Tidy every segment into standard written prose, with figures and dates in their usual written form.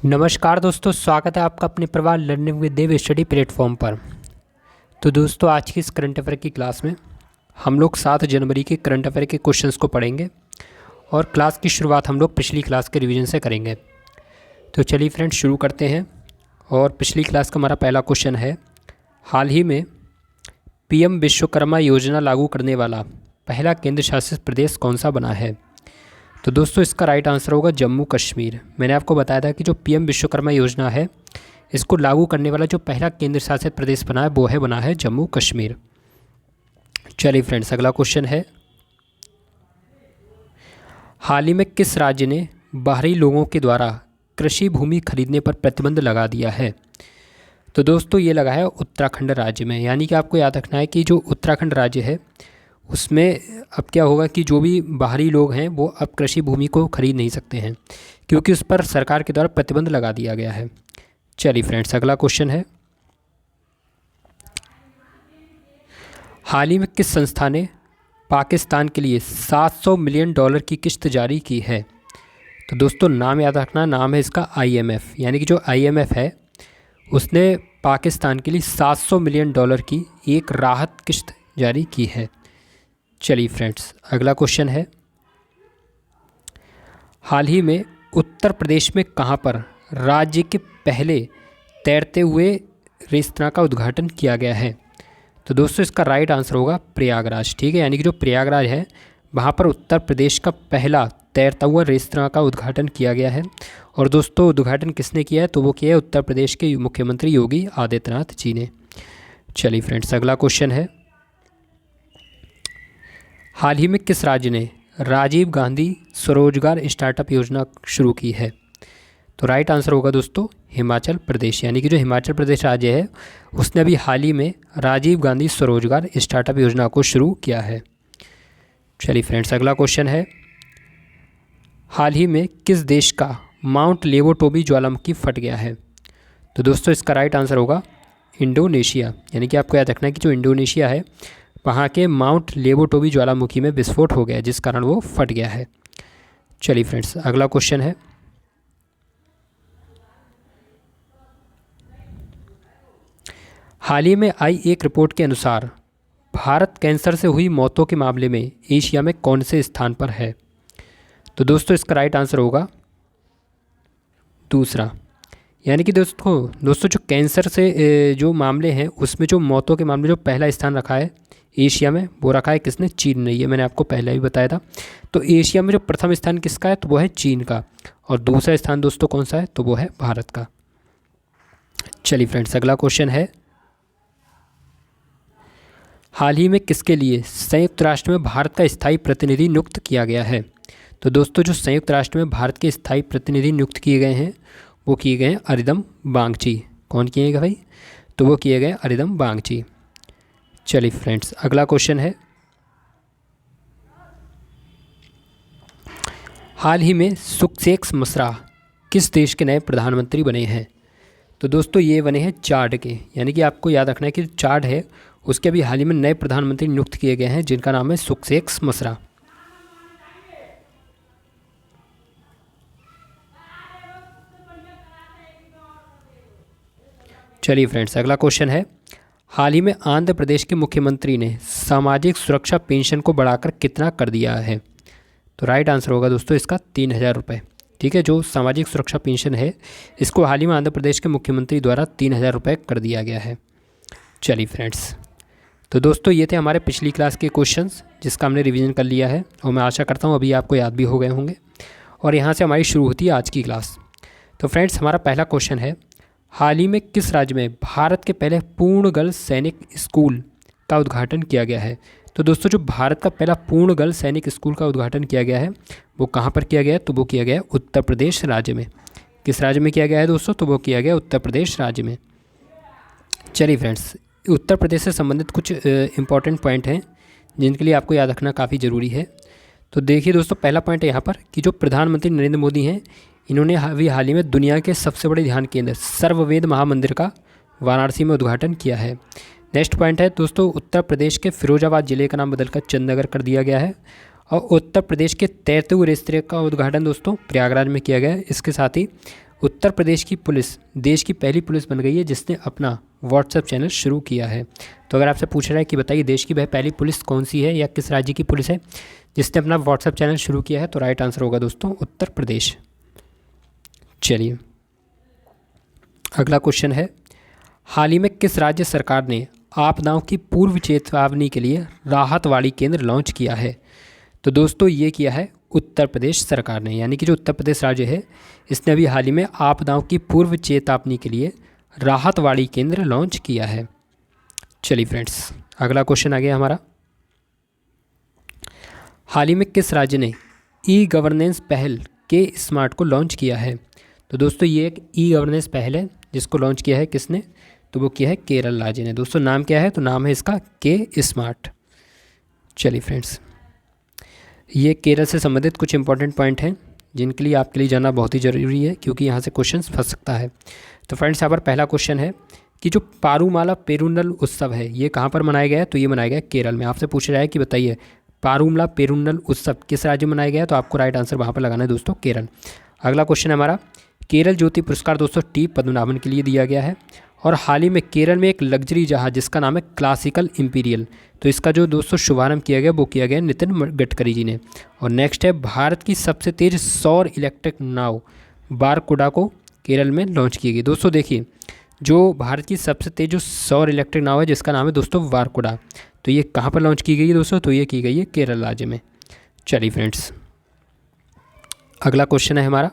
नमस्कार दोस्तों, स्वागत है आपका अपने Pravah learning with Dev study platform पर। तो दोस्तों, आज की इस करंट अफेयर की क्लास में हम लोग 7 जनवरी के करंट अफेयर के क्वेश्चंस को पढ़ेंगे और क्लास की शुरुआत हम लोग पिछली क्लास के रिवीजन से करेंगे। तो चलिए फ्रेंड्स, शुरू करते हैं। और पिछली क्लास का हमारा पहला क्वेश्चन है, हाल ही में पीएम विश्वकर्मा योजना लागू करने वाला पहला केंद्र शासित प्रदेश कौन सा बना है? तो दोस्तों, इसका राइट आंसर होगा जम्मू कश्मीर। मैंने आपको बताया था कि जो पीएम विश्वकर्मा योजना है, इसको लागू करने वाला जो पहला केंद्र शासित प्रदेश बना है वो बना है जम्मू कश्मीर। चलिए फ्रेंड्स, अगला क्वेश्चन है, हाल ही में किस राज्य ने बाहरी लोगों के द्वारा कृषि भूमि खरीदने पर प्रतिबंध लगा दिया है? तो दोस्तों, ये लगा है उत्तराखंड राज्य में। यानी कि आपको याद रखना है कि जो उत्तराखंड राज्य है उसमें अब क्या होगा कि जो भी बाहरी लोग हैं वो अब कृषि भूमि को खरीद नहीं सकते हैं, क्योंकि उस पर सरकार के द्वारा प्रतिबंध लगा दिया गया है। चलिए फ्रेंड्स, अगला क्वेश्चन है, हाल ही में किस संस्था ने पाकिस्तान के लिए $700 मिलियन की किस्त जारी की है? तो दोस्तों, नाम याद रखना, नाम है इसका IMF। यानी कि जो IMF है उसने पाकिस्तान के लिए $700 मिलियन की एक राहत किस्त जारी की है। चलिए फ्रेंड्स, अगला क्वेश्चन है, हाल ही में उत्तर प्रदेश में कहाँ पर राज्य के पहले तैरते हुए रेस्तरां का उद्घाटन किया गया है? तो दोस्तों, इसका राइट आंसर होगा प्रयागराज। ठीक है, यानी कि जो प्रयागराज है वहाँ पर उत्तर प्रदेश का पहला तैरता हुआ रेस्तरां का उद्घाटन किया गया है। और दोस्तों, उद्घाटन किसने किया है? तो वो किया है उत्तर प्रदेश के मुख्यमंत्री योगी आदित्यनाथ जी ने। चलिए फ्रेंड्स, अगला क्वेश्चन है, हाल ही में किस राज्य ने राजीव गांधी स्वरोजगार स्टार्टअप योजना शुरू की है? तो राइट आंसर होगा दोस्तों हिमाचल प्रदेश। यानी कि जो हिमाचल प्रदेश राज्य है उसने अभी हाल ही में राजीव गांधी स्वरोजगार स्टार्टअप योजना को शुरू किया है। चलिए फ्रेंड्स, अगला क्वेश्चन है, हाल ही में किस देश का माउंट लेवोटोबी ज्वालामुखी फट गया है? तो दोस्तों, इसका राइट आंसर होगा इंडोनेशिया। यानी कि आपको याद रखना है कि जो इंडोनेशिया है वहाँ के माउंट लेवोटोबी ज्वालामुखी में विस्फोट हो गया जिस कारण वो फट गया है। चलिए फ्रेंड्स, अगला क्वेश्चन है, हाल ही में आई एक रिपोर्ट के अनुसार भारत कैंसर से हुई मौतों के मामले में एशिया में कौन से स्थान पर है? तो दोस्तों, इसका राइट आंसर होगा दूसरा। यानी कि दोस्तों जो कैंसर से जो मामले हैं उसमें जो मौतों के मामले जो पहला स्थान रखा है एशिया में, वो रखा है किसने? चीन ने। ये मैंने आपको पहले भी बताया था। तो एशिया में जो प्रथम स्थान किसका है? तो वो है चीन का। और दूसरा स्थान दोस्तों कौन सा है? तो वो है भारत का। चलिए फ्रेंड्स, अगला क्वेश्चन है, हाल ही में किसके लिए संयुक्त राष्ट्र में भारत का स्थायी प्रतिनिधि नियुक्त किया गया है? तो दोस्तों, जो संयुक्त राष्ट्र में भारत के स्थायी प्रतिनिधि नियुक्त किए गए हैं वो किए गए हैं अरिदम बागची। कौन किए गए भाई? तो वो किए गए अरिदम बागची। चलिए फ्रेंड्स, अगला क्वेश्चन है, हाल ही में सुखसेन मिश्रा किस देश के नए प्रधानमंत्री बने हैं? तो दोस्तों, ये बने हैं चाड के। यानी कि आपको याद रखना है कि चाड है उसके अभी हाल ही में नए प्रधानमंत्री नियुक्त किए गए हैं जिनका नाम है सुखसेन मिश्रा। चलिए फ्रेंड्स, अगला क्वेश्चन है, हाल ही में आंध्र प्रदेश के मुख्यमंत्री ने सामाजिक सुरक्षा पेंशन को बढ़ाकर कितना कर दिया है? तो राइट आंसर होगा दोस्तों इसका 3,000 रुपये। ठीक है, जो सामाजिक सुरक्षा पेंशन है इसको हाल ही में आंध्र प्रदेश के मुख्यमंत्री द्वारा 3,000 रुपये कर दिया गया है। चलिए फ्रेंड्स, तो दोस्तों ये थे हमारे पिछली क्लास के क्वेश्चंस जिसका हमने रिवीजन कर लिया है और मैं आशा करता हूँ अभी आपको याद भी हो गए होंगे। और यहाँ से हमारी शुरू होती है आज की क्लास। तो फ्रेंड्स, हमारा पहला क्वेश्चन है, हाल ही में किस राज्य में भारत के पहले पूर्ण गर्ल्स सैनिक स्कूल का उद्घाटन किया गया है? तो दोस्तों, जो भारत का पहला पूर्ण गर्ल्स सैनिक स्कूल का उद्घाटन किया गया है वो कहाँ पर किया गया है? तो वो किया गया है उत्तर प्रदेश राज्य में। किस राज्य में किया गया है दोस्तों? तो वो किया गया उत्तर प्रदेश राज्य में। चलिए फ्रेंड्स, उत्तर प्रदेश से संबंधित कुछ इंपॉर्टेंट पॉइंट हैं जिनके लिए आपको याद रखना काफ़ी ज़रूरी है। तो देखिए दोस्तों, पहला पॉइंट है यहाँ पर कि जो प्रधानमंत्री नरेंद्र मोदी हैं इन्होंने अभी हाल ही में दुनिया के सबसे बड़े ध्यान केंद्र सर्ववेद महामंदिर का वाराणसी में उद्घाटन किया है। नेक्स्ट पॉइंट है दोस्तों, उत्तर प्रदेश के फिरोजाबाद जिले का नाम बदलकर चंदनगर कर दिया गया है। और उत्तर प्रदेश के तैरते हुए रेस्तरां का उद्घाटन दोस्तों प्रयागराज में किया गया है। इसके साथ ही उत्तर प्रदेश की पुलिस देश की पहली पुलिस बन गई है जिसने अपना व्हाट्सएप चैनल शुरू किया है। तो अगर आपसे पूछ रहा है कि बताइए देश की वह पहली पुलिस कौन सी है या किस राज्य की पुलिस है जिसने अपना व्हाट्सएप चैनल शुरू किया है, तो राइट आंसर होगा दोस्तों उत्तर प्रदेश। चलिए अगला क्वेश्चन है, हाल ही में किस राज्य सरकार ने आपदाओं की पूर्व चेतावनी के लिए राहतवाड़ी केंद्र लॉन्च किया है? तो दोस्तों ये किया है उत्तर प्रदेश सरकार ने, यानी कि जो उत्तर प्रदेश राज्य है इसने अभी हाल ही में आपदाओं की पूर्व चेतावनी के लिए राहतवाड़ी केंद्र लॉन्च किया है। चलिए फ्रेंड्स अगला क्वेश्चन आ गया हमारा, हाल ही में किस राज्य ने ई गवर्नेंस पहल के स्मार्ट को लॉन्च किया है? तो दोस्तों ये एक ई गवर्नेंस पहल है जिसको लॉन्च किया है किसने? तो वो किया है केरल राज्य ने। दोस्तों नाम क्या है? तो नाम है इसका के स्मार्ट। चलिए फ्रेंड्स ये केरल से संबंधित कुछ इंपॉर्टेंट पॉइंट हैं जिनके लिए आपके लिए जानना बहुत ही ज़रूरी है क्योंकि यहाँ से क्वेश्चन फंस सकता है। तो फ्रेंड्स यहाँ पर पहला क्वेश्चन है कि जो पारूमाला पेरुन्नल उत्सव है ये कहाँ पर मनाया गया है? तो ये मनाया गया केरल में। आपसे पूछ रहा है कि बताइए पारूमला पेरुन्नल उत्सव किस राज्य में मनाया गया है? तो आपको राइट आंसर वहाँ पर लगाना है दोस्तों केरल। अगला क्वेश्चन है हमारा, केरल ज्योति पुरस्कार दोस्तों टी पद्मनाभन के लिए दिया गया है और हाल ही में केरल में एक लग्जरी जहाज जिसका नाम है क्लासिकल इम्पीरियल, तो इसका जो दोस्तों शुभारंभ किया गया वो किया गया नितिन गडकरी जी ने। और नेक्स्ट है, भारत की सबसे तेज सौर इलेक्ट्रिक नाव बारकुडा को केरल में लॉन्च की गई। दोस्तों देखिए जो भारत की सबसे तेज जो सौर इलेक्ट्रिक नाव है जिसका नाम है दोस्तों बारकुडा, तो ये कहाँ पर लॉन्च की गई है दोस्तों? तो ये की गई है केरल राज्य में। चलिए फ्रेंड्स अगला क्वेश्चन है हमारा,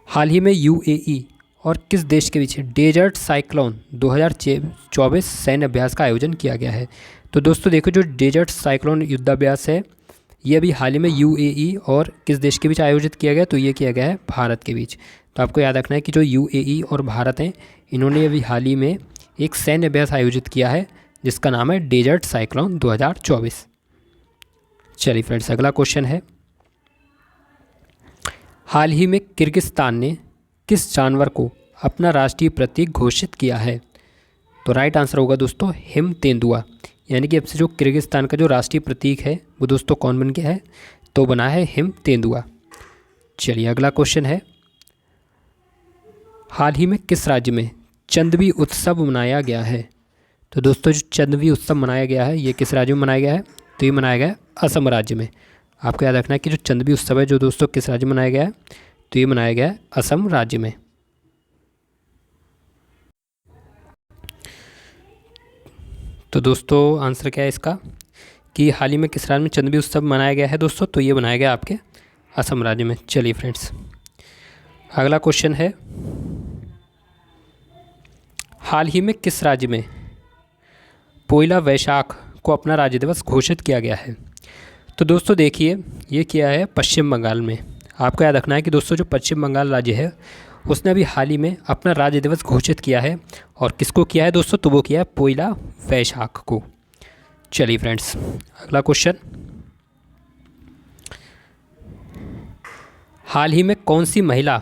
हाल ही में यूएई और किस देश के बीच डेजर्ट साइक्लोन 2024 सैन्य अभ्यास का आयोजन किया गया है? तो दोस्तों देखो जो डेजर्ट साइक्लोन युद्धाभ्यास है ये अभी हाल ही में यूएई और किस देश के बीच आयोजित किया गया? तो ये किया गया है भारत के बीच। तो आपको याद रखना है कि जो यूएई और भारत हैं इन्होंने अभी हाल ही में एक सैन्य अभ्यास आयोजित किया है जिसका नाम है डेजर्ट साइक्लोन 2024। चलिए फ्रेंड्स अगला क्वेश्चन है, हाल ही में किर्गिस्तान ने किस जानवर को अपना राष्ट्रीय प्रतीक घोषित किया है? तो राइट आंसर होगा दोस्तों हिम तेंदुआ, यानी कि अब से जो किर्गिस्तान का जो राष्ट्रीय प्रतीक है वो दोस्तों कौन बन गया है? तो बना है हिम तेंदुआ। चलिए अगला क्वेश्चन है, हाल ही में किस राज्य में चंदवी उत्सव मनाया गया है? तो दोस्तों जो चंदवी उत्सव मनाया गया है ये किस राज्य में मनाया गया है? तो ये मनाया गया है असम राज्य में। आपको याद रखना है कि जो चंदवी उत्सव है जो दोस्तों किस राज्य में मनाया गया है? तो ये मनाया गया है असम राज्य में। तो दोस्तों आंसर क्या है इसका कि हाल ही में किस राज्य में चंदवी उत्सव मनाया गया है दोस्तों? तो ये मनाया गया आपके असम राज्य में। चलिए फ्रेंड्स अगला क्वेश्चन है, हाल ही में किस राज्य में पोइला वैशाख को अपना राज्य दिवस घोषित किया गया है? तो दोस्तों देखिए ये किया है पश्चिम बंगाल में। आपको याद रखना है कि दोस्तों जो पश्चिम बंगाल राज्य है उसने अभी हाल ही में अपना राज्य दिवस घोषित किया है और किसको किया है दोस्तों? तो वो किया है पोइला वैशाख को। चलिए फ्रेंड्स अगला क्वेश्चन, हाल ही में कौन सी महिला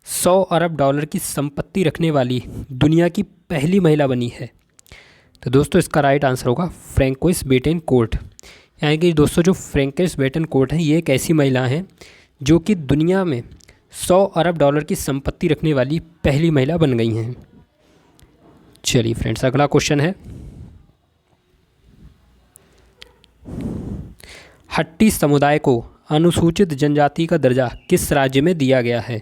100 अरब डॉलर की संपत्ति रखने वाली दुनिया की पहली महिला बनी है? तो दोस्तों इसका राइट आंसर होगा फ्रैंकोइस बेटेनकोर्ट, यानी कि दोस्तों जो फ्रैंकोइस बेटेनकोर्ट हैं ये एक ऐसी महिला हैं जो कि दुनिया में 100 अरब डॉलर की संपत्ति रखने वाली पहली महिला बन गई हैं। चलिए फ्रेंड्स अगला क्वेश्चन है, हट्टी समुदाय को अनुसूचित जनजाति का दर्जा किस राज्य में दिया गया है?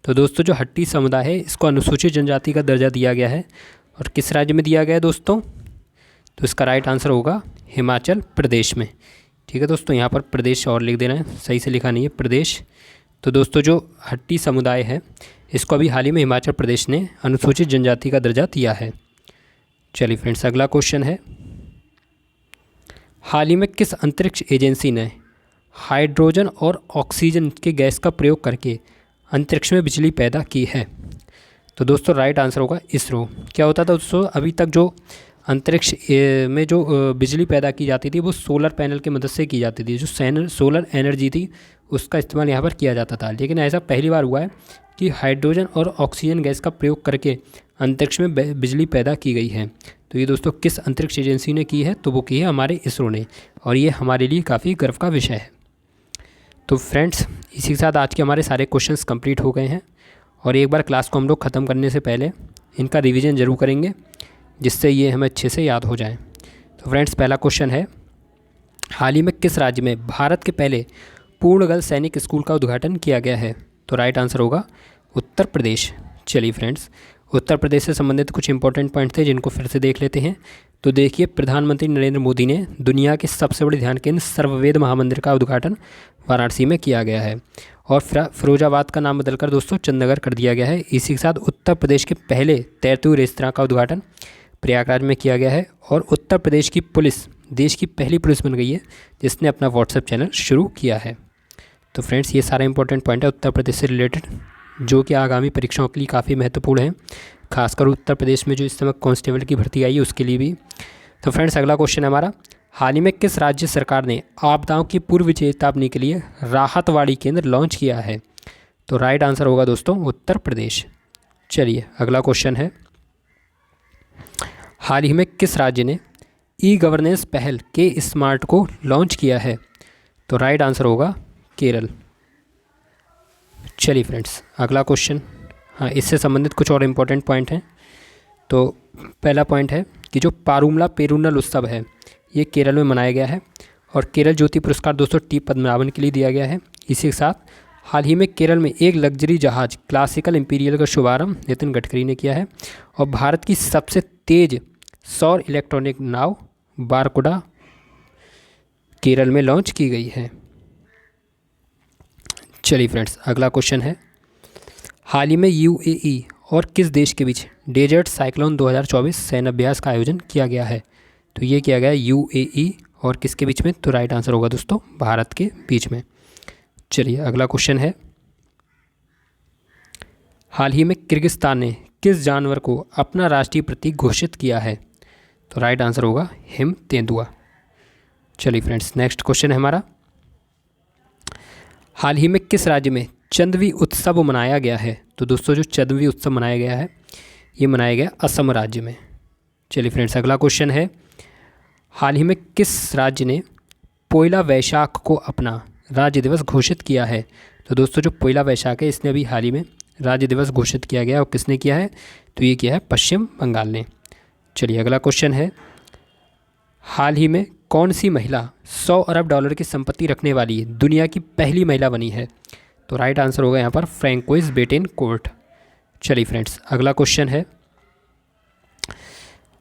तो दोस्तों जो हट्टी समुदाय है इसको अनुसूचित जनजाति का दर्जा दिया गया है और किस राज्य में दिया गया है दोस्तों? तो इसका राइट आंसर होगा हिमाचल प्रदेश में। ठीक है दोस्तों यहाँ पर प्रदेश और लिख देना है, सही से लिखा नहीं है प्रदेश। तो दोस्तों जो हट्टी समुदाय है इसको अभी हाल ही में हिमाचल प्रदेश ने अनुसूचित जनजाति का दर्जा दिया है। चलिए फ्रेंड्स अगला क्वेश्चन है, हाल ही में किस अंतरिक्ष एजेंसी ने हाइड्रोजन और ऑक्सीजन के गैस का प्रयोग करके अंतरिक्ष में बिजली पैदा की है? तो दोस्तों राइट आंसर होगा इसरो। क्या होता था दोस्तों अभी तक जो अंतरिक्ष में जो बिजली पैदा की जाती थी वो सोलर पैनल की मदद से की जाती थी, जो सोलर एनर्जी थी उसका इस्तेमाल यहाँ पर किया जाता था। लेकिन ऐसा पहली बार हुआ है कि हाइड्रोजन और ऑक्सीजन गैस का प्रयोग करके अंतरिक्ष में बिजली पैदा की गई है। तो ये दोस्तों किस अंतरिक्ष एजेंसी ने की है? तो वो की है हमारे इसरो ने, और ये हमारे लिए काफ़ी गर्व का विषय है। तो फ्रेंड्स इसी के साथ आज के हमारे सारे क्वेश्चंस कंप्लीट हो गए हैं और एक बार क्लास को हम लोग ख़त्म करने से पहले इनका रिवीजन ज़रूर करेंगे जिससे ये हमें अच्छे से याद हो जाए। तो फ्रेंड्स पहला क्वेश्चन है, हाल ही में किस राज्य में भारत के पहले पूर्णगल सैनिक स्कूल का उद्घाटन किया गया है? तो राइट आंसर होगा उत्तर प्रदेश। चलिए फ्रेंड्स, उत्तर प्रदेश से संबंधित कुछ इंपॉर्टेंट पॉइंट थे जिनको फिर से देख लेते हैं। तो देखिए, प्रधानमंत्री नरेंद्र मोदी ने दुनिया के सबसे बड़े ध्यान केंद्र सर्ववेद महामंदिर का उद्घाटन वाराणसी में किया गया है और फिरोजाबाद का नाम बदलकर दोस्तों चंदनगर कर दिया गया है। इसी के साथ उत्तर प्रदेश के पहले तैरते हुए रेस्तरां का उद्घाटन प्रयागराज में किया गया है और उत्तर प्रदेश की पुलिस देश की पहली पुलिस बन गई है जिसने अपना व्हाट्सएप चैनल शुरू किया है। तो फ्रेंड्स ये सारा इंपॉर्टेंट पॉइंट है उत्तर प्रदेश से रिलेटेड जो कि आगामी परीक्षाओं के लिए काफ़ी महत्वपूर्ण है, खासकर उत्तर प्रदेश में जो इस समय कांस्टेबल की भर्ती आई है उसके लिए भी। तो फ्रेंड्स अगला क्वेश्चन है हमारा, हाल ही में किस राज्य सरकार ने आपदाओं की पूर्व चेतावनी के लिए राहतवाड़ी केंद्र लॉन्च किया है? तो राइट आंसर होगा दोस्तों उत्तर प्रदेश। चलिए अगला क्वेश्चन है, हाल ही में किस राज्य ने ई गवर्नेंस पहल के स्मार्ट को लॉन्च किया है? तो राइट आंसर होगा केरल। चलिए फ्रेंड्स अगला क्वेश्चन, हाँ इससे संबंधित कुछ और इम्पोर्टेंट पॉइंट हैं। तो पहला पॉइंट है कि जो पारूमला पेरूनल उत्सव है ये केरल में मनाया गया है और केरल ज्योति पुरस्कार दोस्तों टी पद्मनाभन के लिए दिया गया है। इसी के साथ हाल ही में केरल में एक लग्जरी जहाज क्लासिकल इंपीरियल का शुभारंभ नितिन गडकरी ने किया है और भारत की सबसे तेज सौर इलेक्ट्रॉनिक नाव बारकुडा केरल में लॉन्च की गई है। चलिए फ्रेंड्स अगला क्वेश्चन है, हाल ही में यूएई और किस देश के बीच डेजर्ट साइक्लोन 2024 सैन्य अभ्यास का आयोजन किया गया है? तो ये किया गया है यूएई और किसके बीच में? तो राइट आंसर होगा दोस्तों भारत के बीच में। चलिए अगला क्वेश्चन है, हाल ही में किर्गिस्तान ने किस जानवर को अपना राष्ट्रीय प्रतीक घोषित किया है? तो राइट आंसर होगा हिम तेंदुआ। चलिए फ्रेंड्स नेक्स्ट क्वेश्चन है हमारा, हाल ही में किस राज्य में चंदवी उत्सव मनाया गया है? तो दोस्तों जो चंदवी उत्सव मनाया गया है ये मनाया गया असम राज्य में। चलिए फ्रेंड्स अगला क्वेश्चन है, हाल ही में किस राज्य ने पोयला वैशाख को अपना राज्य दिवस घोषित किया है? तो दोस्तों जो पोयला वैशाख है इसने अभी हाल ही में राज्य दिवस घोषित किया गया और किसने किया है? तो ये किया है पश्चिम बंगाल ने। चलिए अगला क्वेश्चन है, हाल ही में कौन सी महिला 100 अरब डॉलर की संपत्ति रखने वाली दुनिया की पहली महिला बनी है? तो राइट आंसर होगा यहाँ पर फ्रैंकोइस बेटेनकोर्ट। चलिए फ्रेंड्स अगला क्वेश्चन है,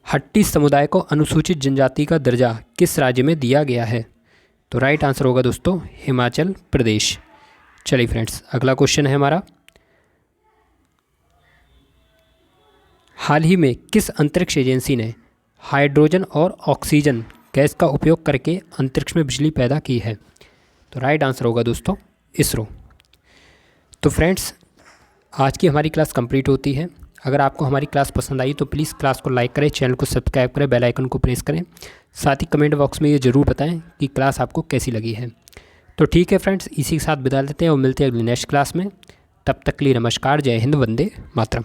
हट्टी समुदाय को अनुसूचित जनजाति का दर्जा किस राज्य में दिया गया है? तो राइट आंसर होगा दोस्तों हिमाचल प्रदेश। चलिए फ्रेंड्स अगला क्वेश्चन है हमारा, हाल ही में किस अंतरिक्ष एजेंसी ने हाइड्रोजन और ऑक्सीजन गैस का उपयोग करके अंतरिक्ष में बिजली पैदा की है? तो राइट आंसर होगा दोस्तों इसरो। तो फ्रेंड्स आज की हमारी क्लास कंप्लीट होती है। अगर आपको हमारी क्लास पसंद आई तो प्लीज़ क्लास को लाइक करें, चैनल को सब्सक्राइब करें, बेल आइकन को प्रेस करें, साथ ही कमेंट बॉक्स में ये ज़रूर बताएं कि क्लास आपको कैसी लगी है। तो ठीक है फ्रेंड्स, इसी के साथ विदा लेते हैं और मिलते हैं अगली नेक्स्ट क्लास में। तब तक के लिए नमस्कार, जय हिंद, वंदे मातरम।